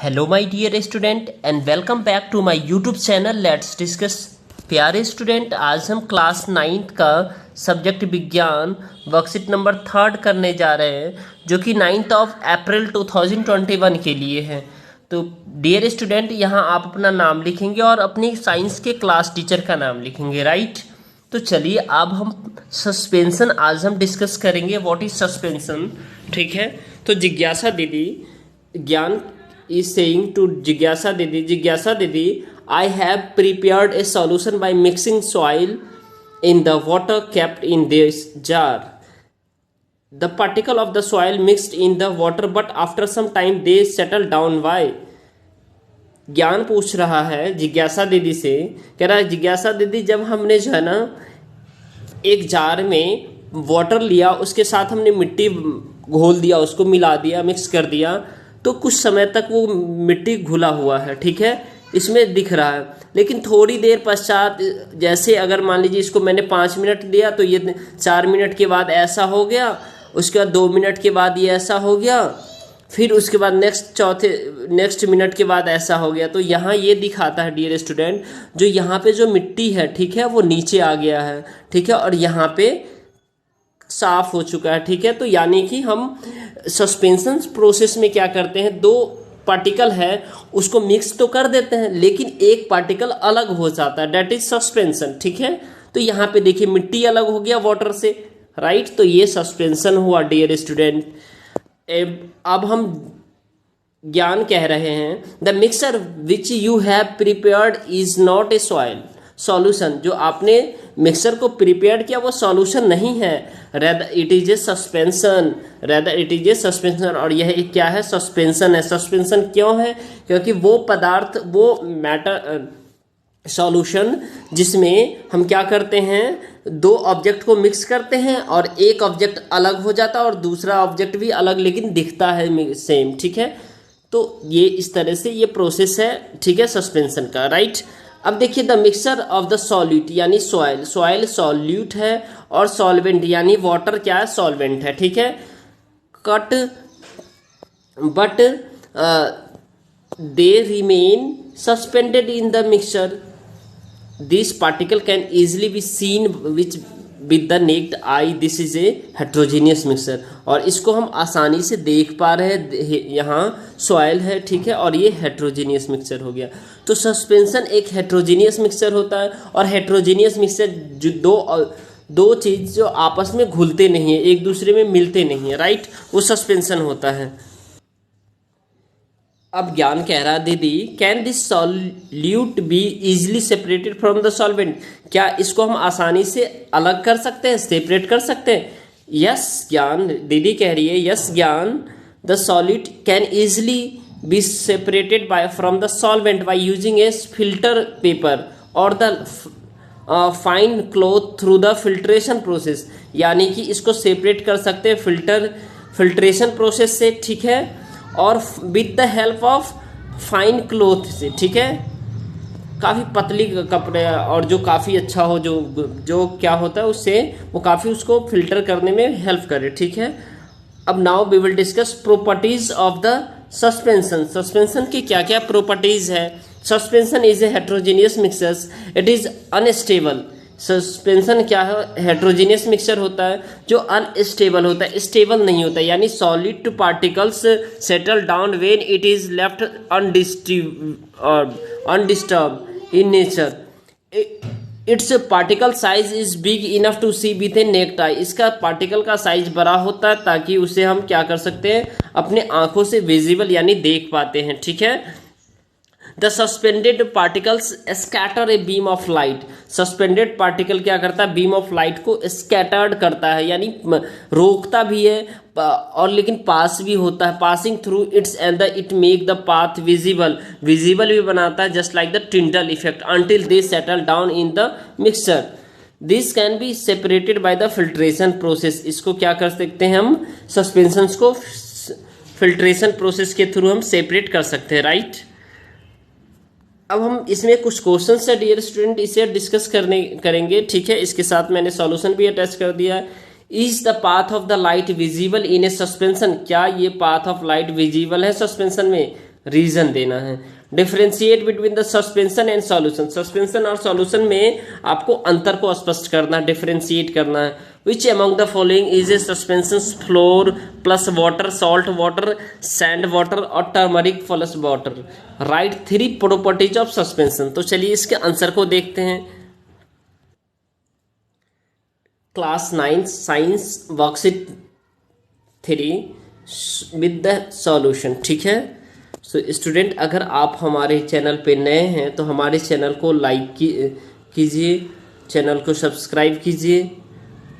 Hello my dear student and welcome back to my YouTube channel let's discuss. प्यारे student, आज हम class 9th का subject विज्ञान worksheet number 3 करने जा रहे हैं, जो कि 9 अप्रैल 2021 के लिए है। तो डियर स्टूडेंट, यहाँ आप अपना नाम लिखेंगे और अपनी साइंस के क्लास टीचर का नाम लिखेंगे, राइट। तो चलिए अब हम सस्पेंशन आज हम डिस्कस करेंगे। व्हाट इज सस्पेंशन, ठीक है। तो जिज्ञासा दीदी ज्ञान is saying to Jigyasa Didi, I have prepared a solution by mixing soil in the water kept in this jar. The particle of the soil mixed in the water, but after some time they settle down. Why? ज्ञान पूछ रहा है जिज्ञासा दीदी से, कह रहा है जिज्ञासा दीदी, जब हमने जो है ना एक जार में वाटर लिया, उसके साथ हमने मिट्टी घोल दिया, उसको मिला दिया, मिक्स कर दिया, तो कुछ समय तक वो मिट्टी घुला हुआ है, ठीक है, इसमें दिख रहा है। लेकिन थोड़ी देर पश्चात, जैसे अगर मान लीजिए इसको मैंने 5 मिनट दिया, तो ये 4 मिनट के बाद ऐसा हो गया, उसके बाद 2 मिनट के बाद ये ऐसा हो गया, फिर उसके बाद नेक्स्ट मिनट के बाद ऐसा हो गया। तो यहाँ ये दिखाता है डियर स्टूडेंट, जो यहाँ पे जो मिट्टी है, ठीक है, वो नीचे आ गया है, ठीक है, और यहाँ पे साफ हो चुका है, ठीक है। तो यानी कि हम सस्पेंशन प्रोसेस में क्या करते हैं, 2 पार्टिकल है उसको मिक्स तो कर देते हैं, लेकिन एक पार्टिकल अलग हो जाता है, डेट इज सस्पेंशन, ठीक है। तो यहाँ पे देखिए मिट्टी अलग हो गया वाटर से, राइट। तो ये सस्पेंशन हुआ डियर स्टूडेंट। अब हम ज्ञान कह रहे हैं, the mixer which you have prepared is not a solution. जो आपने मिक्सर को प्रिपेयर किया वो सॉल्यूशन नहीं है, rather it is a suspension. और यह एक क्या है, सस्पेंशन है। सस्पेंशन क्यों है? क्योंकि वो पदार्थ, वो मैटर, सॉल्यूशन जिसमें हम क्या करते हैं, 2 ऑब्जेक्ट को मिक्स करते हैं और एक ऑब्जेक्ट अलग हो जाता है और दूसरा ऑब्जेक्ट भी अलग लेकिन दिखता है सेम, ठीक है। तो ये इस तरह से ये प्रोसेस है, ठीक है, सस्पेंशन का, राइट। अब देखिए the mixture of the solute यानी सॉइल सॉल्यूट है और सॉल्वेंट यानी वाटर क्या है, सॉल्वेंट है, ठीक है। But they remain suspended in the mixture. This particle can easily be seen with the necked I. This is a heterogeneous mixture. और इसको हम आसानी से देख पा रहे हैं, यहाँ सॉइल है, ठीक है, और ये हेट्रोजीनियस मिक्सचर हो गया। तो सस्पेंशन एक हेट्रोजीनियस मिक्सचर होता है, और हेट्रोजीनियस मिक्सचर जो दो चीज जो आपस में घुलते नहीं है, एक दूसरे में मिलते नहीं है, राइट, वो सस्पेंशन होता है। अब ज्ञान कह रहा है दीदी, can this solute be easily separated from the solvent. क्या इसको हम आसानी से अलग कर सकते हैं, सेपरेट कर सकते हैं? यस ज्ञान, दीदी कह रही है यस ज्ञान, the solute can easily be separated from the solvent by using a filter paper और the fine cloth through the filtration process. यानी कि इसको सेपरेट कर सकते हैं फिल्ट्रेशन प्रोसेस से, ठीक है, और with the help of fine cloth से, ठीक है, काफ़ी पतली कपड़े और जो काफ़ी अच्छा हो, जो क्या होता है उससे वो काफ़ी उसको फिल्टर करने में हेल्प करे, ठीक है। अब now we will discuss properties of the suspension. Suspension की क्या क्या प्रॉपर्टीज है? Suspension is a heterogeneous mixture, it is unstable. Suspension क्या है? हेट्रोजीनियस मिक्सचर होता है जो अनस्टेबल होता है, स्टेबल नहीं होता, यानी solid to particles settle down when it is left undisturbed in nature. It's particle size is big enough to see with a naked eye. इसका पार्टिकल का साइज बड़ा होता है ताकि उसे हम क्या कर सकते हैं, अपने आंखों से विजिबल यानी देख पाते हैं, ठीक है। The suspended particles scatter a beam of light. Suspended particle क्या करता है, बीम ऑफ लाइट को स्कैटर्ड करता है, यानी रोकता भी है और लेकिन पास भी होता है, passing through it's and it make the path visible भी बनाता है, just like the Tyndall effect, until they settle down in the mixture. This can be separated by the filtration process. इसको क्या कर सकते हैं हम, सस्पेंशन को फिल्ट्रेशन प्रोसेस के थ्रू हम सेपरेट कर सकते हैं, राइट। अब हम इसमें कुछ क्वेश्चन है डियर स्टूडेंट, इसे डिस्कस करेंगे, ठीक है। इसके साथ मैंने सॉल्यूशन भी अटैच कर दिया है। Is the path of the light visible in a suspension. क्या ये पाथ ऑफ लाइट विजिबल है सस्पेंशन में? रीजन देना है। Differentiate between the suspension and solution, suspension और सॉल्यूशन में आपको अंतर को स्पष्ट करना है, डिफरेंशिएट करना है। Which among the following is a suspension flour plus water, salt water, sand water और turmeric plus water. Write 3 properties of suspension. तो चलिए इसके आंसर को देखते हैं। Class 9 science worksheet 3 with the solution, ठीक है। सो स्टूडेंट, अगर आप हमारे चैनल पे नए हैं तो हमारे चैनल को लाइक कीजिए, चैनल को सब्सक्राइब कीजिए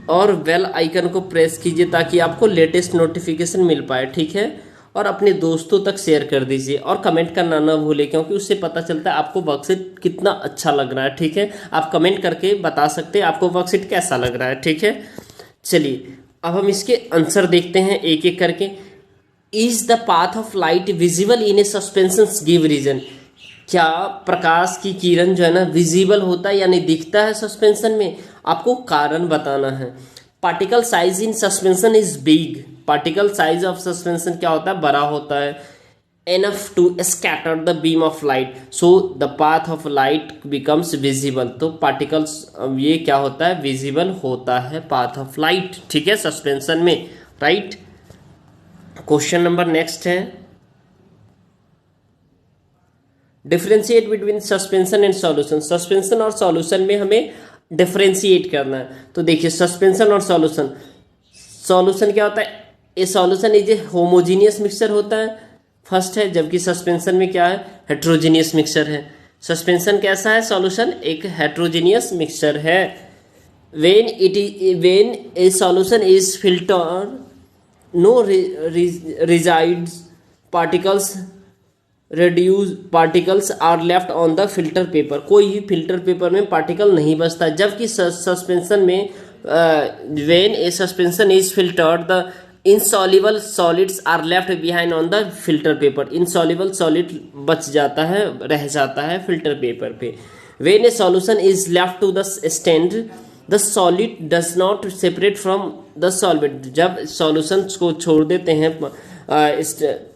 और बेल आइकन को प्रेस कीजिए ताकि आपको लेटेस्ट नोटिफिकेशन मिल पाए, ठीक है। और अपने दोस्तों तक शेयर कर दीजिए और कमेंट करना ना भूलें, क्योंकि उससे पता चलता है आपको वर्कशीट कितना अच्छा लग रहा है, ठीक है। आप कमेंट करके बता सकते हैं आपको वर्कशीट कैसा लग रहा है, ठीक है। चलिए अब हम इसके आंसर देखते हैं एक एक करके। Is the path of light visible in a suspension, give reason. क्या प्रकाश की किरण जो है ना विजिबल होता है यानी दिखता है सस्पेंशन में, आपको कारण बताना है। Particle size in suspension is big, particle size of suspension क्या होता है, बड़ा होता है। Enough to scatter the beam of light, so the path of light becomes visible. तो पार्टिकल्स ये क्या होता है, विजिबल होता है पाथ ऑफ लाइट, ठीक है, सस्पेंशन में, राइट। क्वेश्चन नंबर नेक्स्ट है, differentiate between suspension and solution. Suspension और सॉल्यूशन में हमें डिफरेंशिएट करना है। तो देखिए सस्पेंशन और सॉल्यूशन, सॉल्यूशन क्या होता है, ए solution is a homogeneous mixture होता है, फर्स्ट है, जबकि सस्पेंशन में क्या है, हेट्रोजीनियस मिक्सचर है। सस्पेंशन कैसा है, सॉल्यूशन एक हेट्रोजीनियस मिक्सचर है। When A solution is filter no resides particles, reduce particles are left on the filter paper, कोई भी फिल्टर पेपर में पार्टिकल नहीं बचता। जबकि सस्पेंशन में when a suspension is filtered the insoluble solids are left behind on the filter paper, insoluble solid बच जाता है, रह जाता है फिल्टर पेपर पे। when a solution is left to the stand the solid does not separate from the solvent, जब solution को छोड़ देते हैं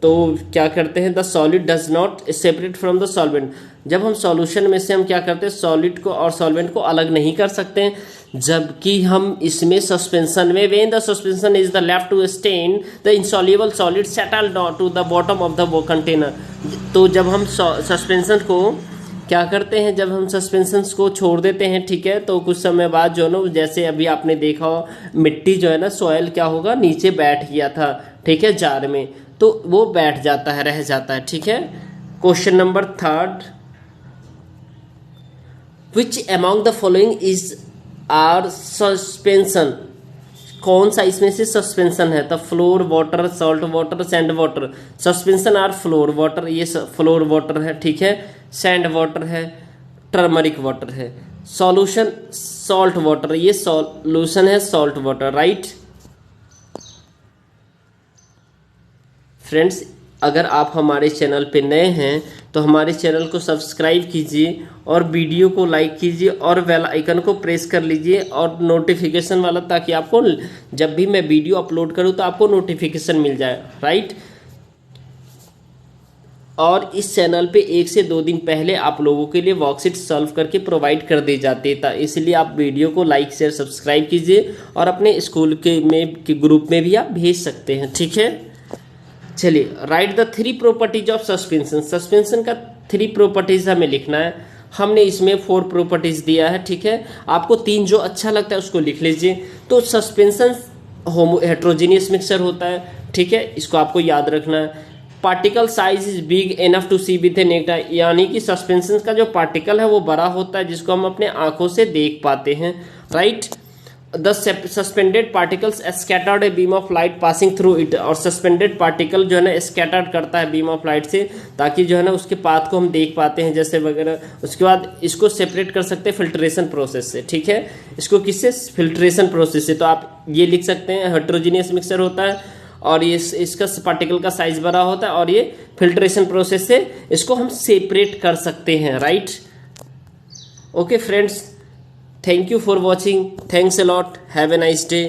तो क्या करते हैं, the solid does not separate from the solvent. जब हम सॉल्यूशन में से हम क्या करते हैं, सॉलिड को और सॉल्वेंट को अलग नहीं कर सकते हैं, जबकि हम इसमें सस्पेंशन में when the suspension is the left to stand the insoluble solid settle to the bottom of the container. तो जब हम सस्पेंशन को क्या करते हैं, जब हम सस्पेंशंस को छोड़ देते हैं, ठीक है, तो कुछ समय बाद जो ना, जैसे अभी आपने देखा हो मिट्टी जो है ना, सॉइल क्या होगा, नीचे बैठ गया था, ठीक है, जार में, तो वो बैठ जाता है, रह जाता है, ठीक है। Question number 3, which among the following is are suspension, कौन सा इसमें से सस्पेंशन है, तो flour water, salt water, sand water. Suspension are flour water, ये फ्लोर वाटर है, ठीक है, सैंड वाटर है, टर्मरिक वाटर है। सॉल्यूशन सॉल्ट वाटर, ये सॉल्यूशन है सॉल्ट वाटर, राइट। फ्रेंड्स, अगर आप हमारे चैनल पे नए हैं तो हमारे चैनल को सब्सक्राइब कीजिए और वीडियो को लाइक कीजिए और बेल आइकन को प्रेस कर लीजिए और नोटिफिकेशन वाला, ताकि आपको जब भी मैं वीडियो अपलोड करूं तो आपको नोटिफिकेशन मिल जाए, राइट। और इस चैनल पे 1 से 2 दिन पहले आप लोगों के लिए वर्कशीट सॉल्व करके प्रोवाइड कर दी जाती है, इसलिए आप वीडियो को लाइक शेयर सब्सक्राइब कीजिए और अपने स्कूल के ग्रुप में भी आप भेज सकते हैं, ठीक है। चलिए, right the 3 properties of suspension. Suspension का 3 प्रॉपर्टीज हमें लिखना है। हमने इसमें 4 प्रॉपर्टीज दिया है, ठीक है। आपको 3 जो अच्छा लगता है उसको लिख लीजिए। तो सस्पेंशन हेट्रोजीनियस मिक्सचर होता है, ठीक है, इसको आपको याद रखना है। Particle size is big enough to see with a naked eye, यानी कि सस्पेंशन का जो पार्टिकल है वो बड़ा होता है जिसको हम अपने आंखों से देख पाते हैं, right. The suspended particles scattered a beam of light passing through it, और सस्पेंडेड पार्टिकल जो है ना स्कैटर्ड करता है बीम ऑफ लाइट से, ताकि जो है ना उसके पाथ को हम देख पाते हैं जैसे वगैरह। उसके बाद इसको सेपरेट कर सकते हैं फिल्ट्रेशन प्रोसेस से, ठीक है, इसको किससे, फिल्ट्रेशन प्रोसेस से। तो आप ये लिख सकते हैं हेट्रोजीनियस मिक्सचर होता है और ये इसका पार्टिकल का साइज बड़ा होता है और ये फिल्ट्रेशन प्रोसेस से इसको हम सेपरेट कर सकते हैं, right. Okay friends, thank you for watching. Thanks a lot. Have a nice day.